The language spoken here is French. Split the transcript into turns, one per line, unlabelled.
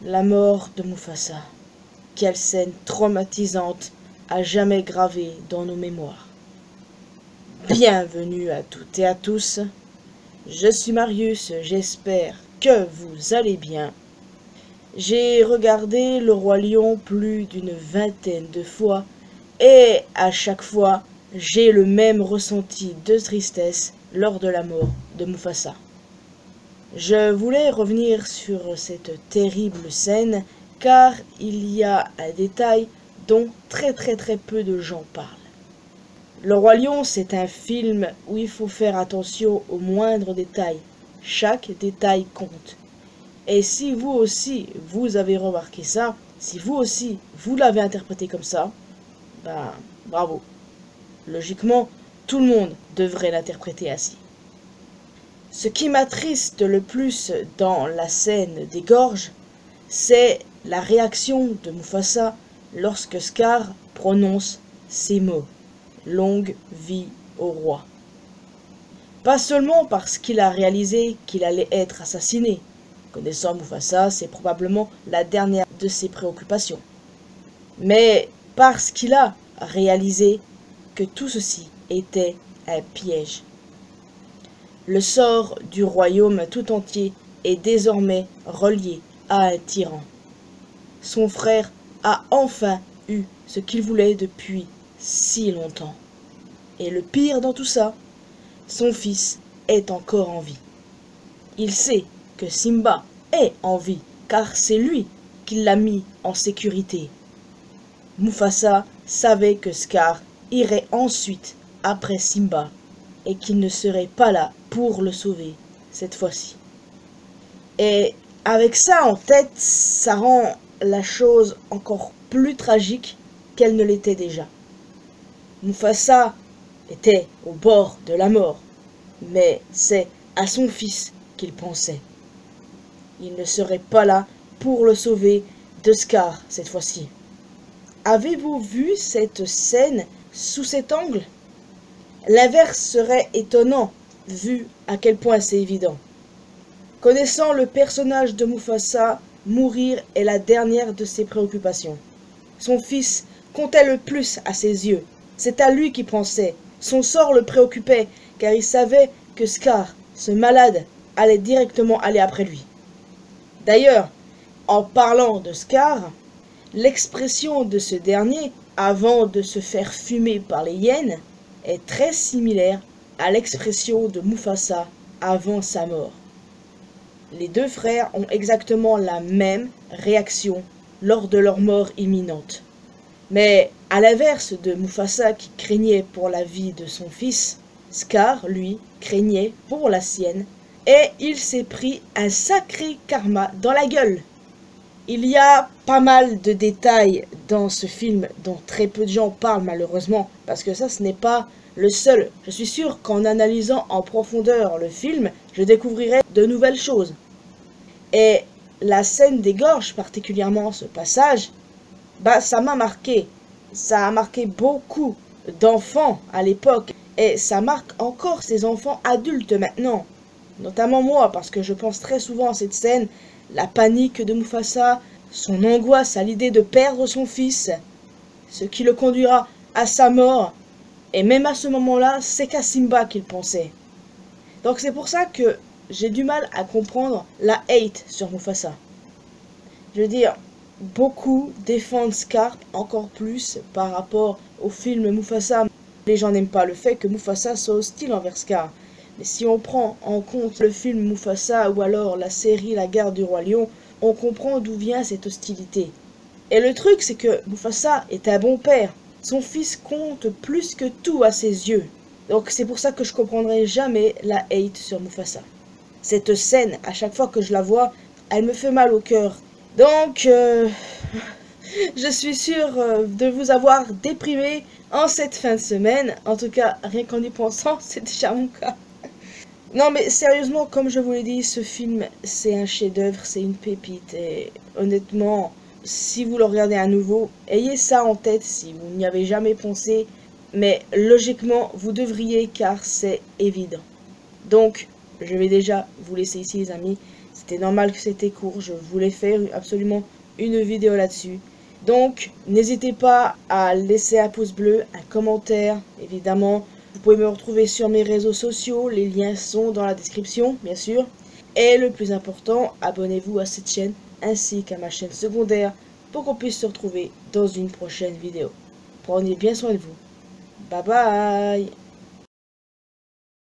La mort de Mufasa. Quelle scène traumatisante à jamais gravée dans nos mémoires. Bienvenue à toutes et à tous. Je suis Marius, j'espère que vous allez bien. J'ai regardé Le Roi Lion plus d'une vingtaine de fois et à chaque fois, j'ai le même ressenti de tristesse lors de la mort de Mufasa. Je voulais revenir sur cette terrible scène car il y a un détail dont très peu de gens parlent. Le Roi Lion, c'est un film où il faut faire attention aux moindres détails. Chaque détail compte. Et si vous aussi, vous avez remarqué ça, si vous aussi, vous l'avez interprété comme ça, ben, bravo. Logiquement, tout le monde devrait l'interpréter ainsi. Ce qui m'attriste le plus dans la scène des gorges, c'est la réaction de Mufasa lorsque Scar prononce ces mots. Longue vie au roi. Pas seulement parce qu'il a réalisé qu'il allait être assassiné. Connaissant Mufasa, c'est probablement la dernière de ses préoccupations. Mais parce qu'il a réalisé que tout ceci était un piège. Le sort du royaume tout entier est désormais relié à un tyran. Son frère a enfin eu ce qu'il voulait depuis si longtemps. Et le pire dans tout ça, son fils est encore en vie. Il sait que Simba est en vie, car c'est lui qui l'a mis en sécurité. Mufasa savait que Scar irait ensuite après Simba et qu'il ne serait pas là pour le sauver cette fois-ci. Et avec ça en tête, ça rend la chose encore plus tragique qu'elle ne l'était déjà. Mufasa était au bord de la mort, mais c'est à son fils qu'il pensait. Il ne serait pas là pour le sauver de Scar cette fois-ci. Avez-vous vu cette scène sous cet angle? L'inverse serait étonnant, vu à quel point c'est évident. Connaissant le personnage de Mufasa, mourir est la dernière de ses préoccupations. Son fils comptait le plus à ses yeux. C'est à lui qu'il pensait. Son sort le préoccupait, car il savait que Scar, ce malade, allait directement aller après lui. D'ailleurs, en parlant de Scar, l'expression de ce dernier, avant de se faire fumer par les hyènes, est très similaire à l'expression de Mufasa avant sa mort. Les deux frères ont exactement la même réaction lors de leur mort imminente. Mais à l'inverse de Mufasa qui craignait pour la vie de son fils, Scar, lui, craignait pour la sienne, et il s'est pris un sacré karma dans la gueule. Il y a pas mal de détails dans ce film dont très peu de gens parlent malheureusement, parce que ça ce n'est pas le seul. Je suis sûr qu'en analysant en profondeur le film, je découvrirai de nouvelles choses. Et la scène des gorges, particulièrement ce passage, ça m'a marqué. Ça a marqué beaucoup d'enfants à l'époque, et ça marque encore ces enfants adultes maintenant. Notamment moi, parce que je pense très souvent à cette scène, la panique de Mufasa, son angoisse à l'idée de perdre son fils, ce qui le conduira à sa mort, et même à ce moment-là, c'est qu'à Simba qu'il pensait. Donc c'est pour ça que j'ai du mal à comprendre la hate sur Mufasa. Je veux dire, beaucoup défendent Scar encore plus par rapport au film Mufasa. Les gens n'aiment pas le fait que Mufasa soit hostile envers Scar. Mais si on prend en compte le film Mufasa ou alors la série La Guerre du Roi Lion, on comprend d'où vient cette hostilité. Et le truc, c'est que Mufasa est un bon père. Son fils compte plus que tout à ses yeux. Donc c'est pour ça que je comprendrai jamais la hate sur Mufasa. Cette scène, à chaque fois que je la vois, elle me fait mal au cœur. Donc, je suis sûre de vous avoir déprimé en cette fin de semaine. En tout cas, rien qu'en y pensant, c'est déjà mon cas. Non mais sérieusement, comme je vous l'ai dit, ce film c'est un chef-d'œuvre, c'est une pépite et honnêtement, si vous le regardez à nouveau, ayez ça en tête si vous n'y avez jamais pensé, mais logiquement vous devriez car c'est évident. Donc je vais déjà vous laisser ici les amis, C'était normal que c'était court, je voulais faire absolument une vidéo là-dessus. Donc, n'hésitez pas à laisser un pouce bleu, un commentaire, évidemment. Vous pouvez me retrouver sur mes réseaux sociaux, les liens sont dans la description, bien sûr. Et le plus important, abonnez-vous à cette chaîne ainsi qu'à ma chaîne secondaire pour qu'on puisse se retrouver dans une prochaine vidéo. Prenez bien soin de vous. Bye bye!